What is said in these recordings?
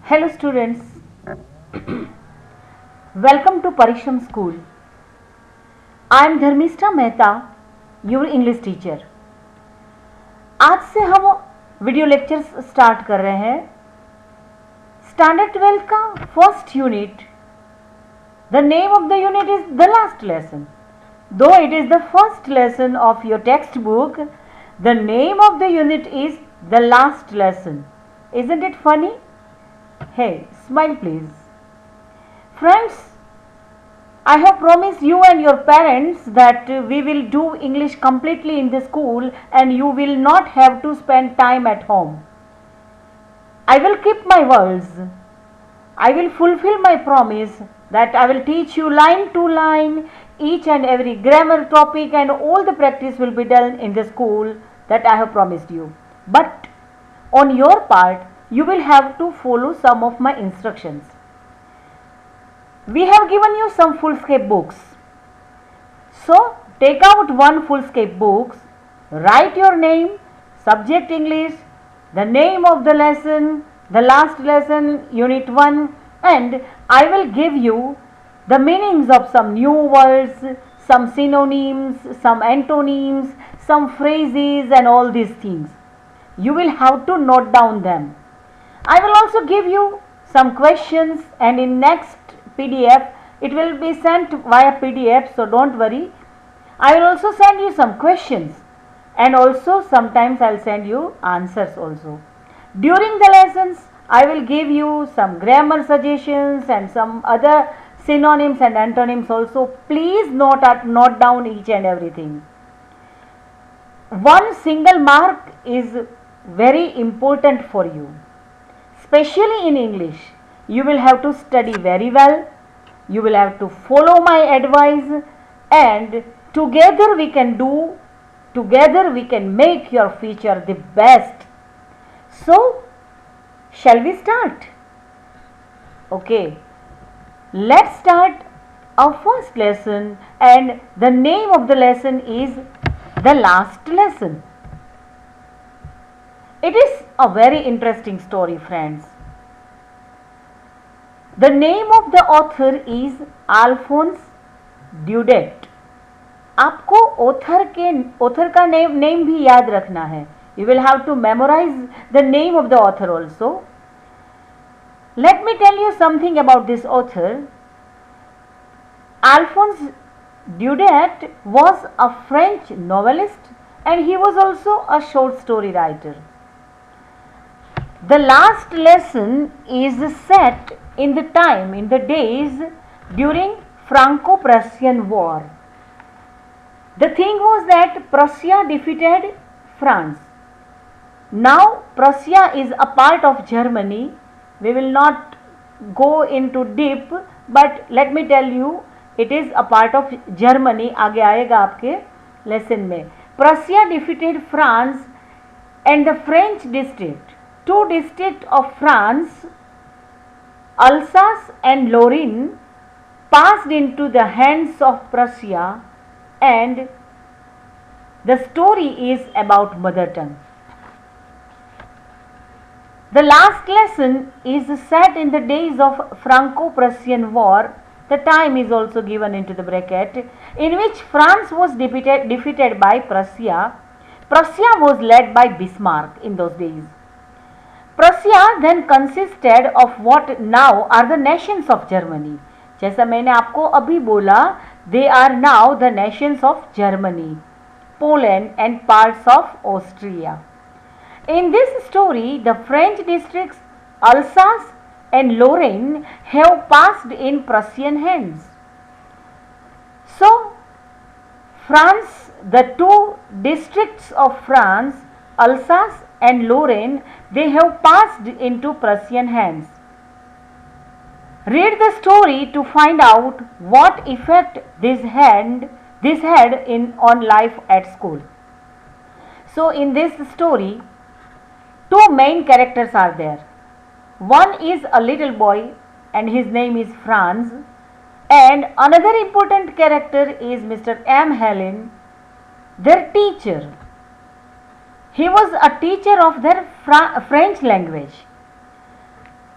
Hello students, welcome to Parishram School. I am Dharmishtha Mehta, your English teacher. आज से हम video lectures start कर रहे हैं. स्टैंडर्ड 12 का first unit. The name of the unit is the last lesson. Though it is the first lesson of your textbook, the name of the unit is the last lesson. Isn't it funny? Hey, smile please. Friends, I have promised you and your parents that we will do English completely in the school and you will not have to spend time at home. I will keep my words. I will fulfill my promise that I will teach you line to line each and every grammar topic, and all the practice will be done in the school that I have promised you. But on your part, you will have to follow some of my instructions. We have given you some full-scape books. So, take out one full-scape book, write your name, subject English, the name of the lesson, the last lesson, unit 1, and I will give you the meanings of some new words, some synonyms, some antonyms, some phrases and all these things. You will have to note down them. I will also give you some questions, and in next PDF it will be sent via PDF, so don't worry. I will also send you some questions, and also sometimes I will send you answers also. During the lessons I will give you some grammar suggestions and some other synonyms and antonyms also. Please note down each and everything. One single mark is very important for you. Especially in English, you will have to study very well, you will have to follow my advice, and together we can make your future the best. So, shall we start? Okay, let's start our first lesson, and the name of the lesson is the last lesson. It is a very interesting story, friends. The name of the author is Alphonse Daudet. आपको author का name भी याद रखना है. You will have to memorize the name of the author also. Let me tell you something about this author. Alphonse Daudet was a French novelist, and he was also a short story writer. The last lesson is set in the days during Franco-Prussian War. The thing was that Prussia defeated France. Now Prussia is a part of Germany. We will not go into deep, but let me tell you, it is a part of Germany. आगे आएगा आपके lesson में. Prussia defeated France, and the French two districts of France, Alsace and Lorraine, passed into the hands of Prussia, and the story is about mother tongue. The last lesson is set in the days of Franco-Prussian War. The time is also given into the bracket, in which France was defeated by Prussia. Prussia was led by Bismarck in those days. Prussia then consisted of what now are the nations of Germany. जैसा मैंने आपको अभी बोला, they are now the nations of Germany, Poland and parts of Austria. In this story, the French districts Alsace and Lorraine have passed in Prussian hands. So, France, the two districts of France, Alsace and Lorraine, they have passed into Prussian hands. Read the story to find out what effect this had on life at school. So in this story, two main characters are there. One is a little boy and his name is Franz, and another important character is Mr. M. Helen, their teacher. He was a teacher of their French language.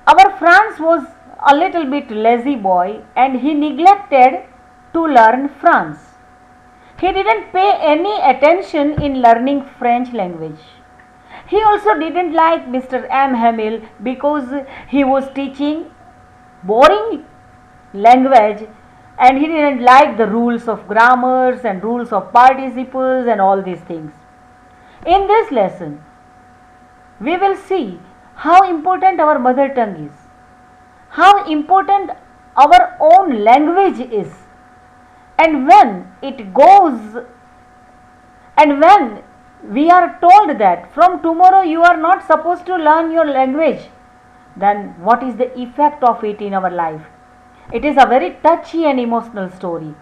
Our Franz was a little bit lazy boy and he neglected to learn France. He didn't pay any attention in learning French language. He also didn't like Mr. M. Hamill because he was teaching boring language and he didn't like the rules of grammars and rules of participles and all these things. In this lesson, we will see how important our mother tongue is, how important our own language is, and when we are told that from tomorrow you are not supposed to learn your language, then what is the effect of it in our life? It is a very touchy and emotional story.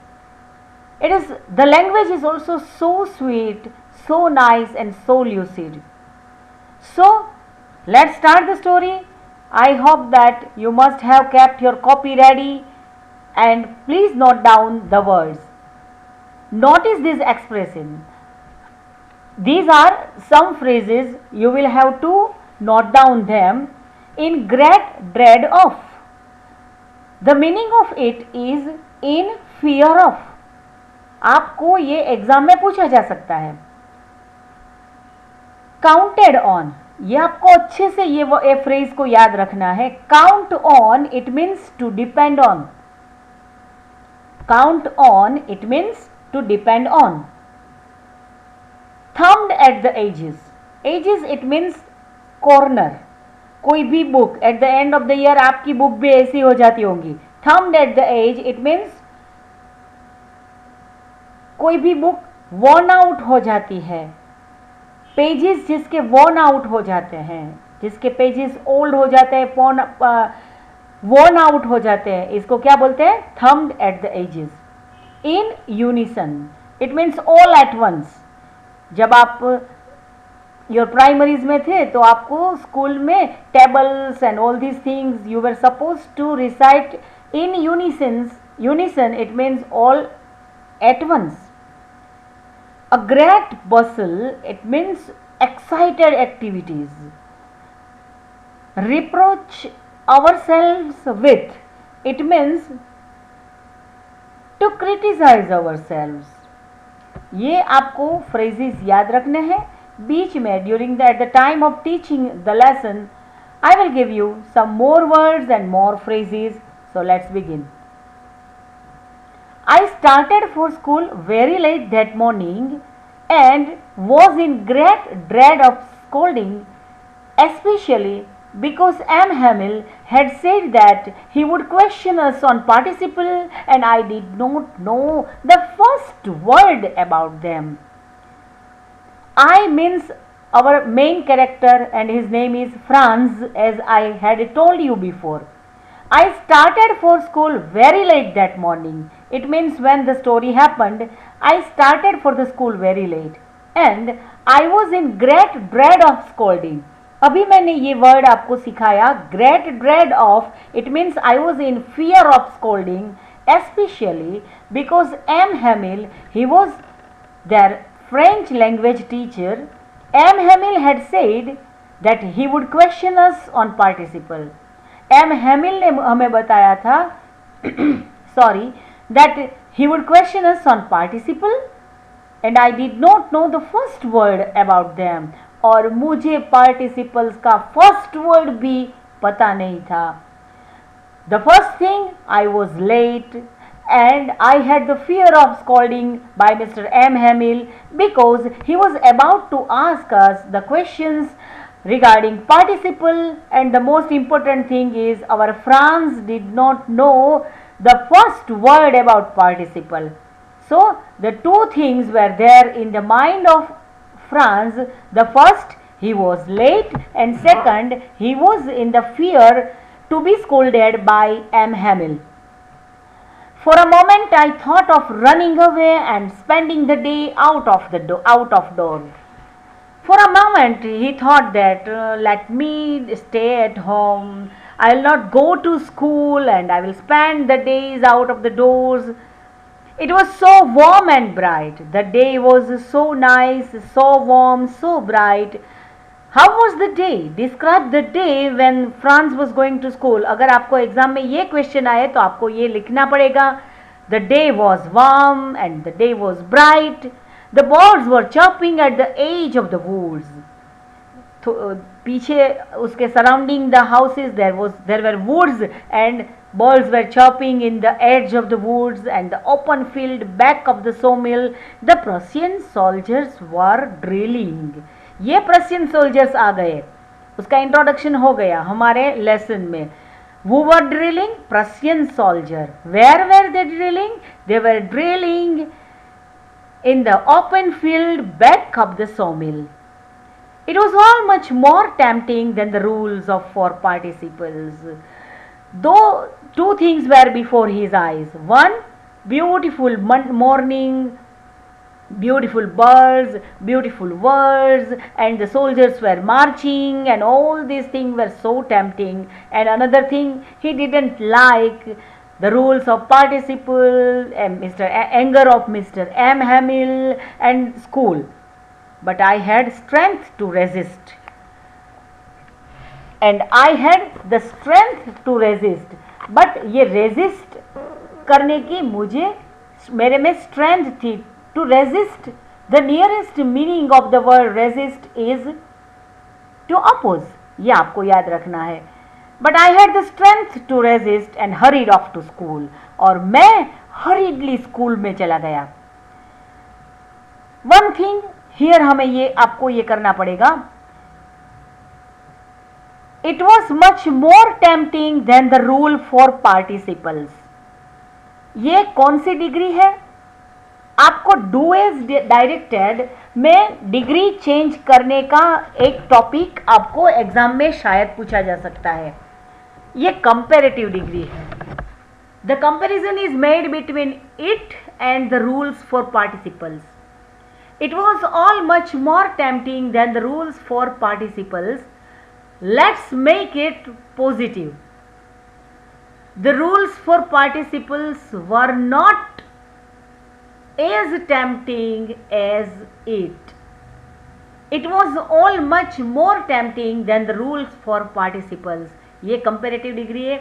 The language is also so sweet, so nice and so lucid. So let's start the story. I hope that you must have kept your copy ready and please note down the words. Notice this expression. These are some phrases, you will have to note down them. In great dread of. The meaning of it is in fear of. आपको ये exam में पूछा जा सकता है. Counted on, ये आपको अच्छे से ये फ्रेज को याद रखना है. Count on it means to depend on. Count on it means to depend on. Thumbed at the edges. Edges it means corner. कोई भी book at the end of the year आपकी बुक भी ऐसी हो जाती होंगी. Thumbed at the edge it means कोई भी बुक वॉर्न आउट हो जाती है. पेजेस जिसके वॉर्न आउट हो जाते हैं, जिसके पेजेस ओल्ड हो जाते हैं, वॉर्न आउट हो जाते हैं, इसको क्या बोलते हैं? Thumbed at the edges. In unison it means all at once. जब आप योर प्राइमरीज में थे तो आपको स्कूल में tables and all these things you were suppose to recite in unison it means all at once. A great bustle, it means excited activities. Reproach ourselves with, it means to criticize ourselves. ये आपको phrases याद रखने हैं. बीच में at the time of teaching the lesson, I will give you some more words and more phrases. So let's begin. I started for school very late that morning and was in great dread of scolding, especially because M. Hamill had said that he would question us on participle and I did not know the first word about them. I means our main character and his name is Franz, as I had told you before. I started for school very late that morning. It means when the story happened, I started for the school very late and I was in great dread of scolding. अभी मैंने ये word आपको सिखाया, great dread of. It means I was in fear of scolding, especially because M. Hamill, he was their French language teacher. M. Hamill had said that he would question us on participle. M. Hamill ने हमें बताया था sorry, that he would question us on participle and I did not know the first word about them. और मुझे participles का first word भी पता नहीं था. The first thing, I was late and I had the fear of scolding by Mr. M. Hamill because he was about to ask us the questions regarding participle, and the most important thing is our Franz did not know the first word about participle. So the two things were there in the mind of Franz. The first, he was late, and second, he was in the fear to be scolded by M. Hamill. For a moment I thought of running away and spending the day out of doors. For a moment he thought that let me stay at home, I will not go to school and I will spend the days out of the doors. It was so warm and bright. The day was so nice, so warm, so bright. How was the day? Describe the day when Franz was going to school. अगर आपको exam में ये question आए तो आपको ये लिखना पड़ेगा. The day was warm and the day was bright. The birds were chirping at the edge of the woods. तो पीछे उसके surrounding the houses there were woods and birds were chirping in the edge of the woods and the open field back of the sawmill. The Prussian soldiers were drilling. ये Prussian soldiers आ गए, उसका introduction हो गया हमारे lesson में. Who were drilling? Prussian soldier. Where were they drilling? They were drilling in the open field back of the sawmill. It was all much more tempting than the rules of four participles. Though two things were before his eyes. One, beautiful morning, beautiful birds, beautiful words, and the soldiers were marching, and all these things were so tempting. And another thing, he didn't like the rules of participle and Mr. anger of Mr. M. Hamill and school. But I had strength to resist. And I had the strength to resist. But ये resist करने की मुझे मेरे में strength थी. To resist, the nearest meaning of the word resist is to oppose. ये आपको याद रखना है. But I had the strength to resist and hurried off to school. और मैं hurriedly school में चला गया. One thing here हमें ये आपको ये करना पड़ेगा. It was much more tempting than the rule for participles. ये कौन सी डिग्री है? आपको डू एज डायरेक्टेड में डिग्री चेंज करने का एक टॉपिक आपको एग्जाम में शायद पूछा जा सकता है. ये कंपैरेटिव डिग्री है. The comparison is made between it and the rules for participles. It was all much more tempting than the rules for participles. Let's make it positive. The rules for participles were not as tempting as it. It was all much more tempting than the rules for participles. ये comparative degree है.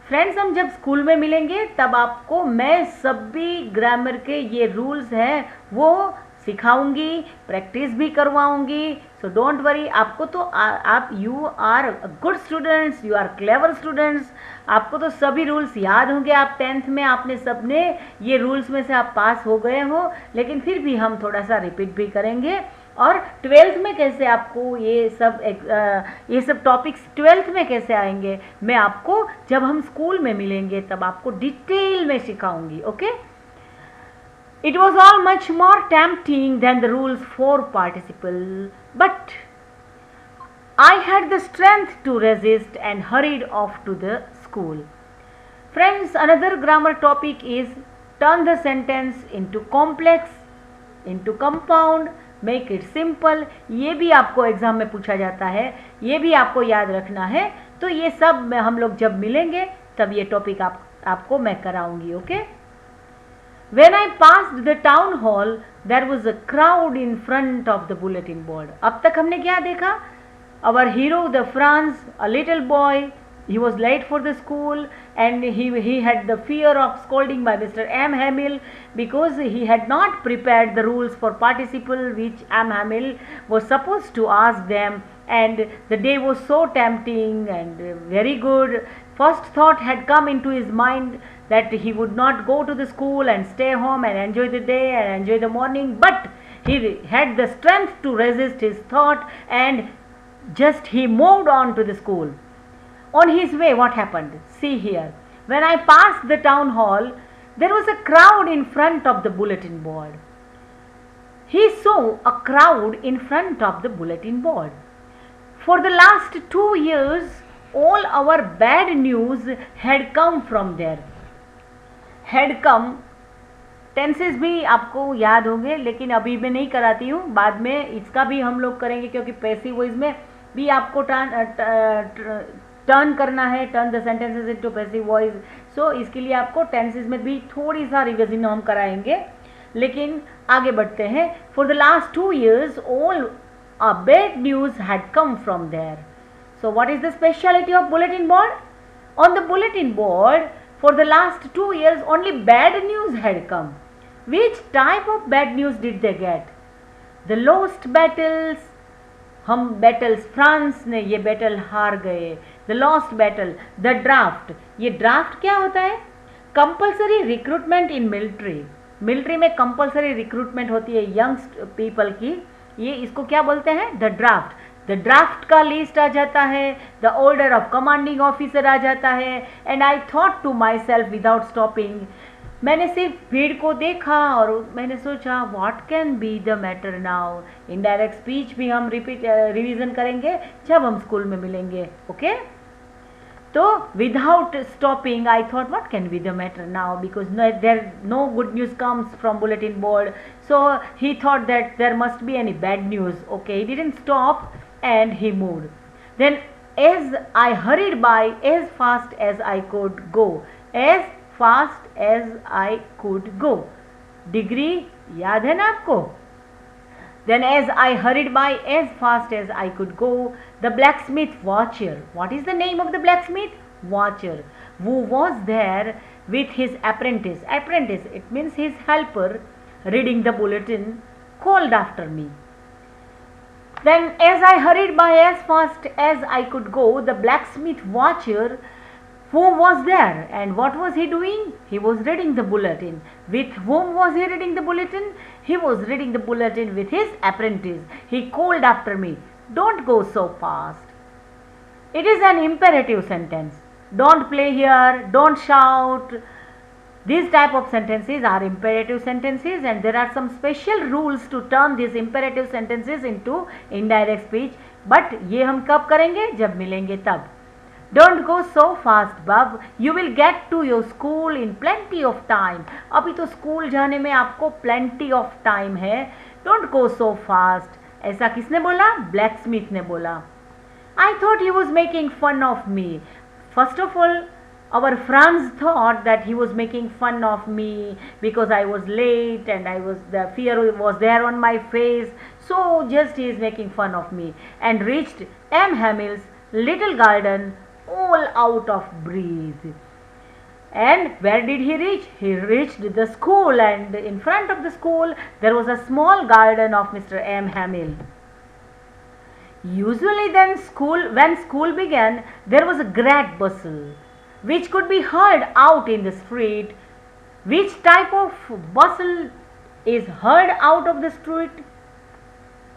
Friends, हम जब school में मिलेंगे तब आपको मैं सभी ग्रामर के ये रूल्स हैं वो सिखाऊंगी, प्रैक्टिस भी करवाऊंगी. So don't worry. आपको तो आप you are good students, you are clever students. आपको तो सभी रूल्स याद होंगे. आप 10th में आपने सबने ये रूल्स में से आप पास हो गए हो, लेकिन फिर भी हम थोड़ा सा रिपीट भी करेंगे. और 12th में कैसे आपको ये सब टॉपिक्स 12th में कैसे आएंगे, मैं आपको जब हम स्कूल में मिलेंगे तब आपको डिटेल में सिखाऊंगी. Okay. It was all much more tempting than the rules for participle, but I had the strength to resist and hurried off to the school. Friends, another grammar topic is turn the sentence into complex, into compound, make it simple. ये भी आपको exam में पूछा जाता है, ये भी आपको याद रखना है. तो ये सब हम लोग जब मिलेंगे तब ये टॉपिक आपको मैं कराऊंगी. Okay. When I passed the town hall, there was a crowd in front of the bulletin board. अब तक हमने क्या देखा? Our hero, the Franz, a little boy, he was late for the school and he had the fear of scolding by Mr. M. Hamill because he had not prepared the rules for participle which M. Hamill was supposed to ask them, and the day was so tempting and very good. First thought had come into his mind that he would not go to the school and stay home and enjoy the day and enjoy the morning, but he had the strength to resist his thought and just he moved on to the school. On his way, what happened? See here. When I passed the town hall, there was a crowd in front of the bulletin board. He saw a crowd in front of the bulletin board. For the last 2 years, all our bad news had come from there. Had come, tenses भी आपको याद होंगे, लेकिन अभी मैं नहीं कराती हूँ, बाद में इसका भी हम लोग करेंगे क्योंकि पैसिव वॉइस में भी आपको टर्न करना है, turn the sentences into passive voice. So इसके लिए आपको टेंसेस में भी थोड़ी सा रिविजन हम कराएंगे, लेकिन आगे बढ़ते हैं. For the last 2 years, all a bad news had come from there. So what is the speciality of bulletin board? On the bulletin board, for the last 2 years, only bad news had come. Which type of bad news did they get? The lost battles. हम battles, France ने ये battle हार गए. The lost battle. The draft. ये draft क्या होता है? Compulsory recruitment in military. Military में कंपल्सरी रिक्रूटमेंट होती है यंग पीपल की. ये इसको क्या बोलते हैं? The draft. द ड्राफ्ट का लिस्ट आ जाता है, the order of commanding officer आ जाता है. And I thought to myself without stopping, मैंने सिर्फ भीड़ को देखा और मैंने सोचा what can be the matter now. Indirect speech भी हम रिवीजन करेंगे जब हम स्कूल में मिलेंगे. ओके तो without stopping I thought what can be the matter now, because there no good news comes from bulletin board. So he thought that there must be any bad news. Okay, he didn't stop and he moved. Then as I hurried by as fast as I could go, as fast as I could go. Degree याद है ना आपको? Then as I hurried by as fast as I could go, the blacksmith watcher. What is the name of the blacksmith? Watcher. Who was there with his apprentice. Apprentice, it means his helper, reading the bulletin, called after me. Then as I hurried by as fast as I could go, the blacksmith watcher who was there, and what was he doing? He was reading the bulletin. With whom was he reading the bulletin? He was reading the bulletin with his apprentice. He called after me, don't go so fast. It is an imperative sentence. Don't play here, don't shout. These type of sentences are imperative sentences, and there are some special rules to turn these imperative sentences into indirect speech. But ये हम कब करेंगे? जब मिलेंगे तब. Don't go so fast, Bub. You will get to your school in plenty of time. अभी तो school जाने में आपको plenty of time है. Don't go so fast. ऐसा किसने बोला? Blacksmith ने बोला. I thought he was making fun of me. First of all, our Franz thought that he was making fun of me because I was late and the fear was there on my face. So just he is making fun of me, and reached M. Hamill's little garden all out of breath. And where did he reach? He reached the school, and in front of the school there was a small garden of Mr. M. Hamill. Usually when school began, there was a great bustle which could be heard out in the street. Which type of bustle is heard out of the street?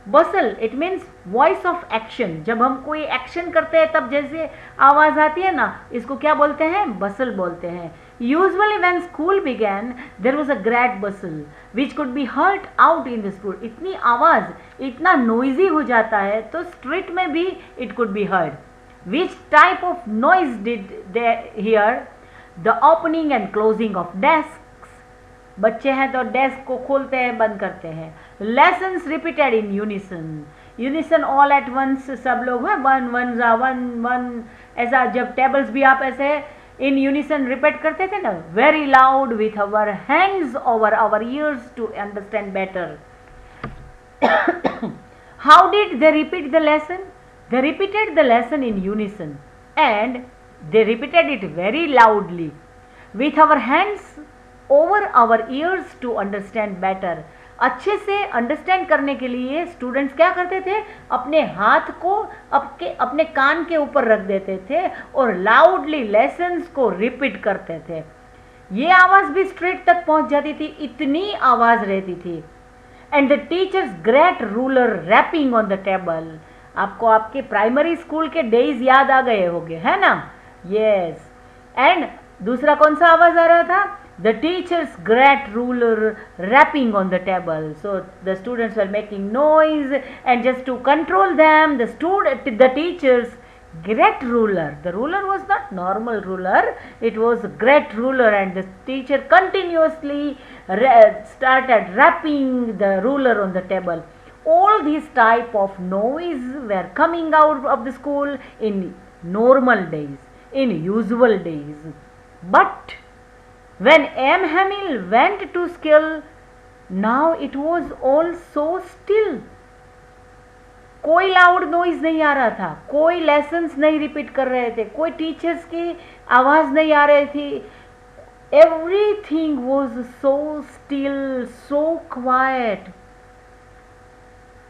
Bustle, it means voice of action. जब हम कोई action करते हैं तब जैसे आवाज आती है ना, इसको क्या बोलते हैं? bustle बोलते हैं. Usually when school began, there was a great bustle which could be heard out in the street. इतनी आवाज, इतना noisy हो जाता है तो street में भी it could be heard. Which type of noise did they hear? The opening and closing of desks. बच्चे हैं तो डेस्क को खोलते हैं बंद करते हैं. Lessons repeated in unison. Unison all at once. सब लोग हैं वन वन जा वन वन, ऐसा जब टेबल्स भी आप ऐसे in unison repeat करते थे ना, very loud with our hands over our ears to understand better. How did they repeat the lesson? They repeated the lesson in unison, and they repeated it very loudly with our hands over our ears to understand better. अच्छे से understand करने के लिए students क्या करते थे? अपने हाथ को अपने कान के ऊपर रख देते थे और लाउडली लेसन्स को रिपीट करते थे. ये आवाज भी स्ट्रेट तक पहुंच जाती थी, इतनी आवाज रहती थी. And the teachers great ruler rapping on the table. आपको आपके प्राइमरी स्कूल के डेज याद आ गए होंगे, है ना? यस. एंड दूसरा कौन सा आवाज आ रहा था? The teacher's great ruler rapping on the table. So the students were making noise, and just to control them, the teacher's great ruler. The ruler was not normal ruler; it was great ruler, and the teacher continuously started rapping the ruler on the table. All these type of noise were coming out of the school in normal days, in usual days. But when M. Hamill went to school, now it was all so still. कोई loud noise नहीं आ रहा था, कोई lessons नहीं repeat कर रहे थे, कोई टीचर्स की आवाज़ नहीं आ रही थी. Everything was so still, so quiet.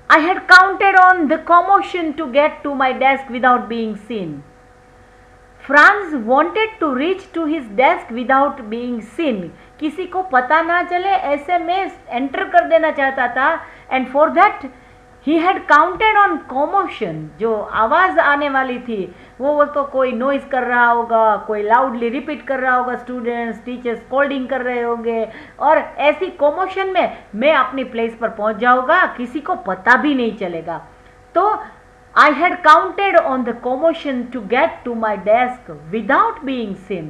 I had counted on the commotion to get to my desk without being seen. Franz wanted to reach to his desk without being seen. किसी को पता ना चले ऐसे में एंटर कर देना चाहता था. And for that he had counted on commotion. जो आवाज़ आने वाली थी वो तो कोई नॉइज़ कर रहा होगा, कोई लाउडली रिपीट कर रहा होगा, स्टूडेंट्स टीचर्स स्कोल्डिंग कर रहे होंगे, और ऐसी कॉमोशन में मैं अपनी प्लेस पर पहुंच जाऊंगा, किसी को पता भी नहीं चलेगा. तो I had counted on the commotion to get to my desk without being seen.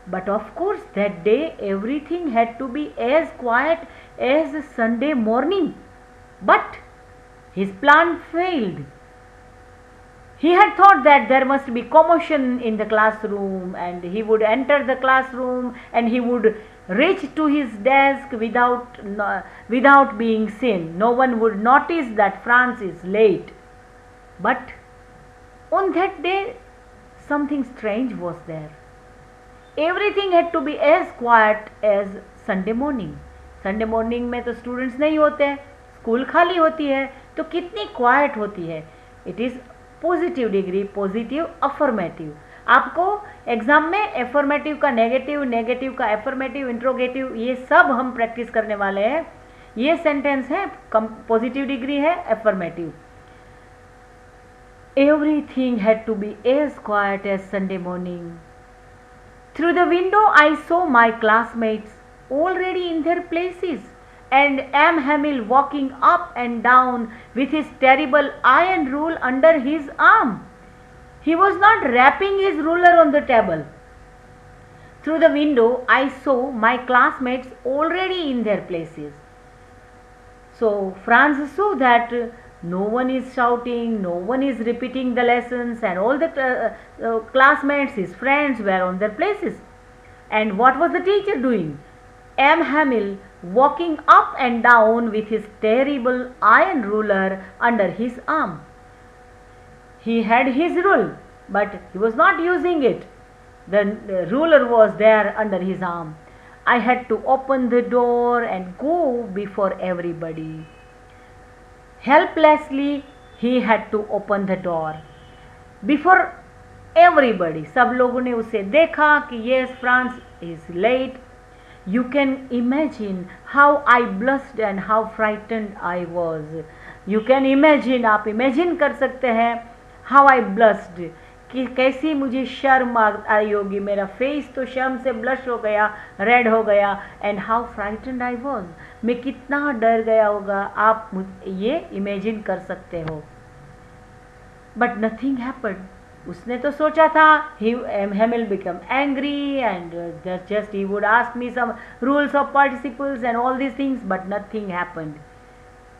But of course that day everything had to be as quiet as Sunday morning. But his plan failed. He had thought that there must be commotion in the classroom, and he would enter the classroom and he would reach to his desk without being seen. No one would notice that Franz is late. But on that day something strange was there. Everything had to be as quiet as Sunday morning. Sunday morning में तो students नहीं होते, school खाली होती है, तो कितनी quite होती है. It is positive degree, positive affirmative. आपको एग्जाम में एफर्मेटिव का नेगेटिव, नेगेटिव का एफर्मेटिव, इंट्रोगेटिव, ये सब हम प्रैक्टिस करने वाले हैं. ये सेंटेंस है, पॉजिटिव डिग्री है, affirmative. Everything had to be as quiet as Sunday morning. Through the window I saw my classmates already in their places, and M. Hamill walking up and down with his terrible iron rule under his arm. He was not rapping his ruler on the table. Through the window I saw my classmates already in their places. So Franz saw that no one is shouting, no one is repeating the lessons, and all the classmates, his friends, were on their places. And what was the teacher doing? M. Hamill walking up and down with his terrible iron ruler under his arm. He had his rule, but he was not using it. The ruler was there under his arm. I had to open the door and go before everybody. Helplessly he had to open the door before everybody. सब लोगों ने उसे देखा कि yes, Franz is late. You can imagine how I blushed and how frightened I was. You can imagine, आप imagine कर सकते हैं how I blushed, कि कैसी मुझे शर्म आई होगी. मेरा फेस तो शर्म से ब्लश हो गया, रेड हो गया. And how frightened I was, मैं कितना डर गया होगा, आप ये इमेजिन कर सकते हो. But nothing happened. उसने तो सोचा था Hamill become angry and just he would ask me some rules of participles and all these things, but nothing happened.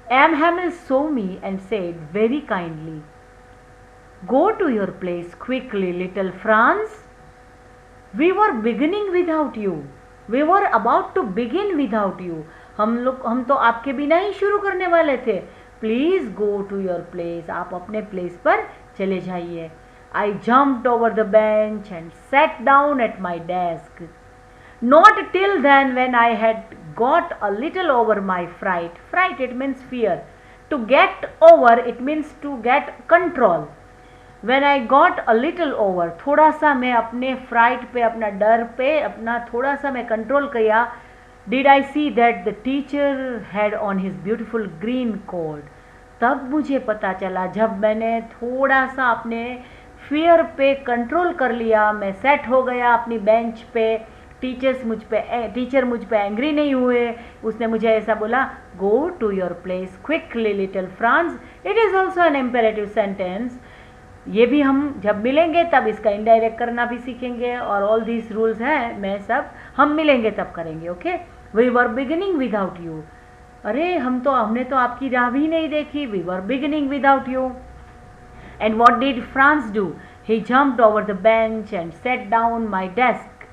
M. Hamill saw me and said very kindly, "Go to your place quickly, little Franz. We were beginning without you. We were about to begin without you." हम तो आपके बिना ही शुरू करने वाले थे. Please go to your place. आप अपने प्लेस पर चले जाइए. I jumped over the bench and sat down at my desk. Not till then, when I had got a little over my fright. Fright, it means fear. To get over, it means to get control. When I got a little over, थोड़ा सा मैं अपने freight पे, अपना डर पे, अपना थोड़ा सा मैं कंट्रोल किया. Did I see that the teacher had on his beautiful green coat? तब मुझे पता चला, जब मैंने थोड़ा सा अपने फियर पे कंट्रोल कर लिया, मैं सेट हो गया अपनी बेंच पे. टीचर मुझ पे एंग्री नहीं हुए. उसने मुझे ऐसा बोला, go to your place quickly little France. It is also an imperative sentence. ये भी हम जब मिलेंगे तब इसका इनडायरेक्ट करना भी सीखेंगे, और ऑल दीज रूल्स हैं, मैं सब हम मिलेंगे तब करेंगे. Okay. We were beginning without you. अरे हमने तो आपकी राह भी नहीं देखी. We were beginning without you. And what did Franz do? He jumped over the bench and sat down my desk.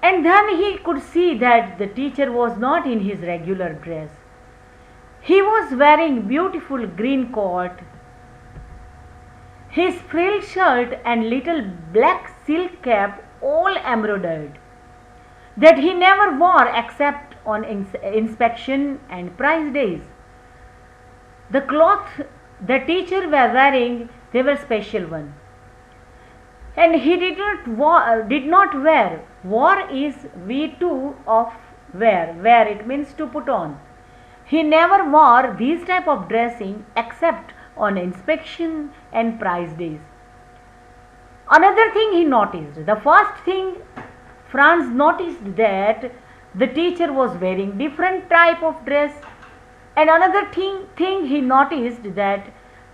And then he could see that the teacher was not in his regular dress. He was wearing beautiful green coat, his frilled shirt and little black silk cap all embroidered, that he never wore except on inspection and prize days. The cloth the teacher were wearing, they were special one, and he did not wear. Wore is V2 of wear. Wear, it means to put on. He never wore these type of dressing except on inspection and prize days. Another thing he noticed, the first thing Franz noticed that the teacher was wearing different type of dress, and another thing he noticed that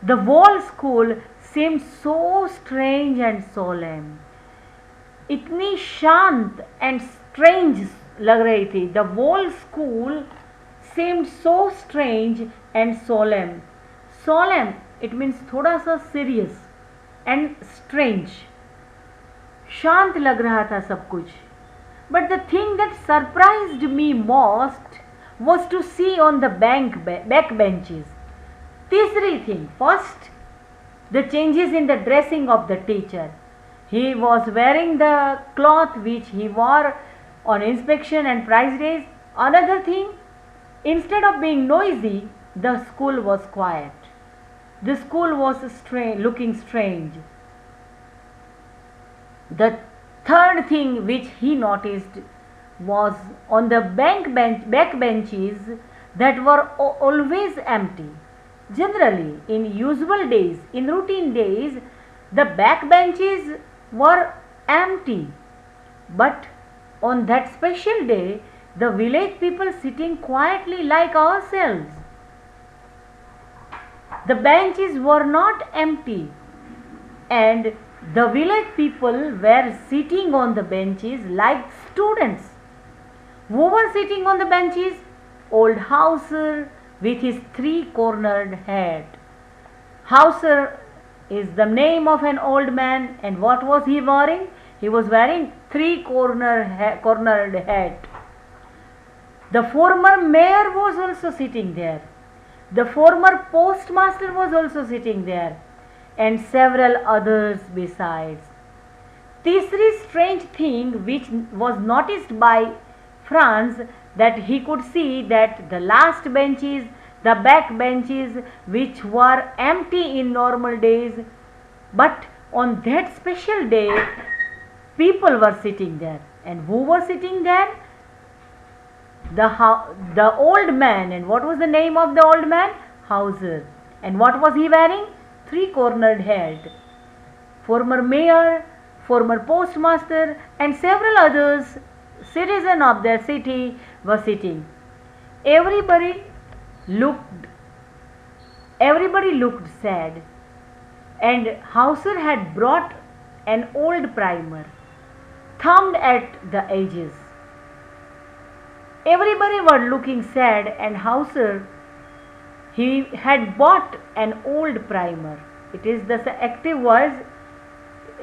the whole school seemed so strange and solemn. इतनी शांत and strange लग रही थी. The whole school seemed so strange and solemn. Solemn, it means थोड़ा सा serious and strange. शांत लग रहा था सब कुछ. But the thing that surprised me most was to see on the back benches. तीसरी thing, first, the changes in the dressing of the teacher. He was wearing the cloth which he wore on inspection and prize days. Another thing, instead of being noisy, the school was quiet. The school was looking strange. The third thing which he noticed was on the back benches that were always empty. Generally, in usual days, in routine days, the back benches were empty. But on that special day, the village people sitting quietly like ourselves. The benches were not empty, and the village people were sitting on the benches like students. Who were sitting on the benches? Old Hauser with his three-cornered hat. Hauser is the name of an old man, and what was he wearing? He was wearing three-cornered hat. The former mayor was also sitting there. The former postmaster was also sitting there, and several others besides. तीसरी strange thing which was noticed by Franz, that he could see that the last benches, the back benches which were empty in normal days, but on that special day people were sitting there. And who were sitting there? The old man. And what was the name of the old man? Hauser. And what was he wearing? Three-cornered hat. Former mayor, former postmaster, and several others, citizens of their city, were sitting. Everybody looked sad, and Hauser had brought an old primer, thumbed at the edges. Everybody were looking sad, and Hauser, he had bought an old primer. It is the active words.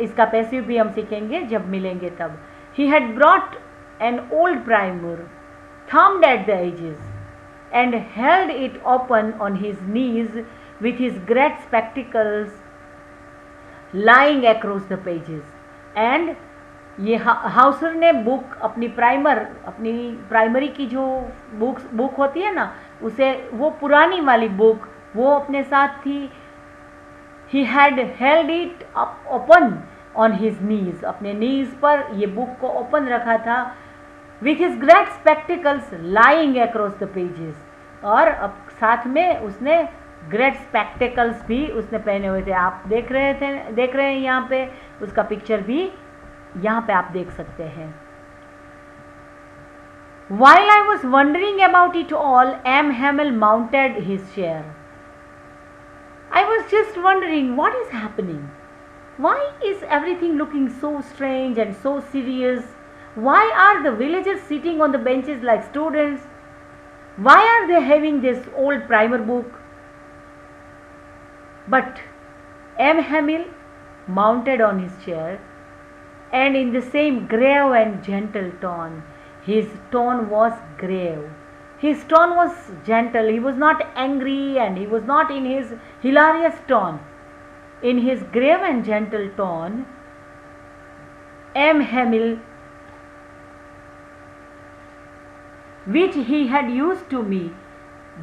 इसका passive भी हम सीखेंगे जब मिलेंगे तब. He had brought an old primer, thumbed at the edges, and held it open on his knees with his great spectacles lying across the pages. And ये Hauser ने book अपनी प्राइमरी की जो बुक होती है ना, उसे वो पुरानी वाली बुक वो अपने साथ थी. He had held it up open on his knees. अपने knees पर ये बुक को open रखा था. With his great spectacles lying across the pages. और अब साथ में उसने ग्रेट स्पेक्टिकल्स भी उसने पहने हुए थे. आप देख रहे हैं यहाँ पे, उसका पिक्चर भी यहाँ पे आप देख सकते हैं. While I was wondering about it all, M. Hamel mounted his chair. I was just wondering what is happening. Why is everything looking so strange and so serious? Why are the villagers sitting on the benches like students? Why are they having this old primer book? But M. Hamel mounted on his chair, and in the same grave and gentle tone, his tone was grave, His tone was gentle. He was not angry and he was not in his hilarious tone. In his grave and gentle tone, M. Hamill, which he had used to me,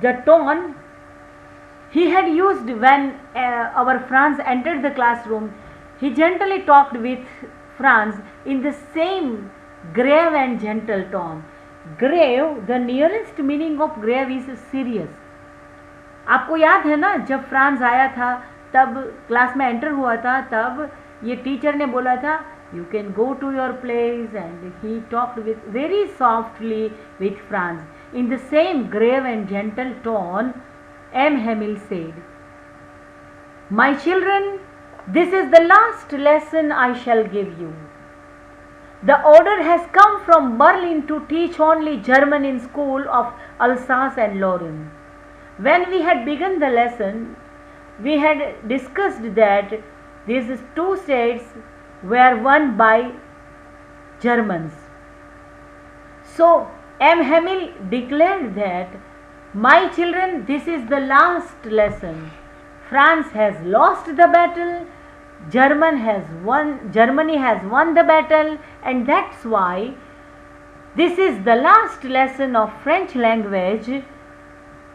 the tone he had used when our Franz entered the classroom, he gently talked with Franz in the same grave and gentle tone. Grave, the nearest meaning of grave is serious. आपको याद है ना, जब France आया था तब class में enter हुआ था, तब ये टीचर ने बोला था you can go to your place, and he talked with very softly with Franz. In the same grave and gentle tone, M. Hamill said, "My children, this is the last lesson I shall give you. The order has come from Berlin to teach only German in school of Alsace and Lorraine. When we had begun the lesson, we had discussed that these two states were won by Germans. So M. Hamill declared that, my children, this is the last lesson. France has lost the battle, Germany has won the battle, and that's why this is the last lesson of French language.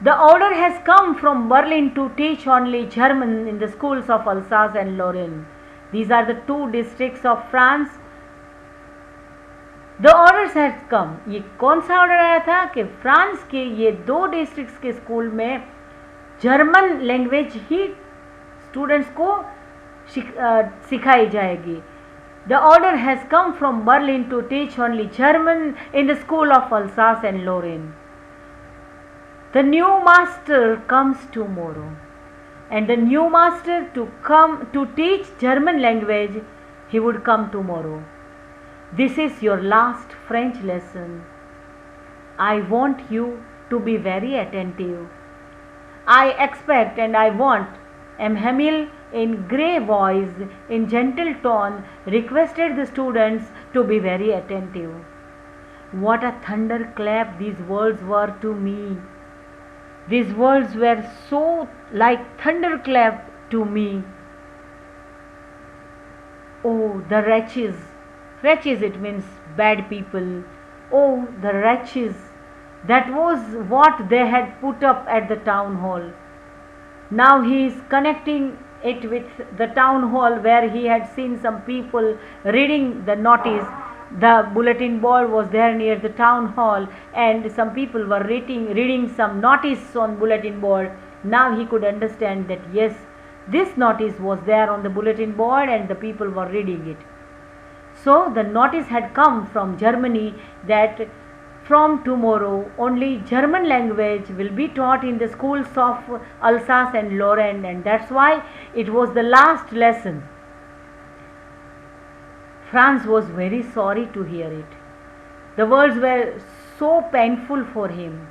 The order has come from Berlin to teach only German in the schools of Alsace and Lorraine. These are the two districts of France. The orders has come. ये कौन सा order आया था कि France के ये दो districts के स्कूल में जर्मन लैंग्वेज ही स्टूडेंट्स को सिखाई जाएगी. The order has come from Berlin to teach only German in the school of Alsace and Lorraine. The new master comes tomorrow, and the new master to teach German language, he would come tomorrow. This is your last French lesson. I want you to be very attentive. I expect and I want, M. Hamill in grey voice, in gentle tone, requested the students to be very attentive. What a thunderclap these words were to me. These words were so like thunderclap to me. Oh, the wretches. Wretches, it means bad people. Oh, the wretches. That was what they had put up at the town hall. Now he is connecting it with the town hall where he had seen some people reading the notice. The bulletin board was there near the town hall, and some people were reading some notice on bulletin board. Now he could understand that yes, this notice was there on the bulletin board and the people were reading it. So the notice had come from Germany that from tomorrow only German language will be taught in the schools of Alsace and Lorraine, and that's why it was the last lesson. Franz was very sorry to hear it. The words were so painful for him.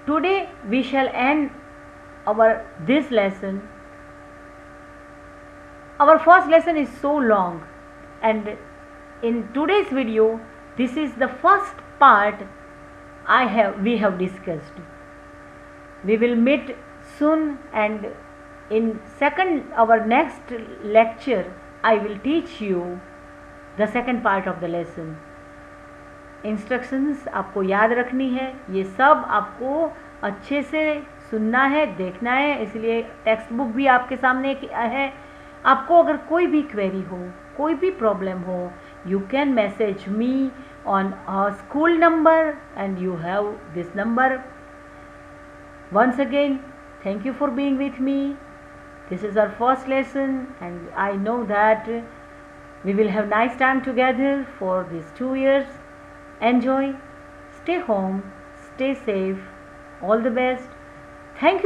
Today we shall end this lesson. Our first lesson is so long, and in today's video this is the first part we have discussed. We will meet soon, and in our next lecture I will teach you the second part of the lesson. Instructions आपको याद रखनी है, ये सब आपको अच्छे से सुनना है, देखना है, इसलिए टेक्स्ट बुक भी आपके सामने है. आपको अगर कोई भी क्वेरी हो, कोई भी प्रॉब्लम हो, you can message me on our school number, and you have this number. Once again, thank you for being with me. This is our first lesson, and I know that we will have nice time together for these 2 years. Enjoy, stay home, stay safe, all the best. Thank you.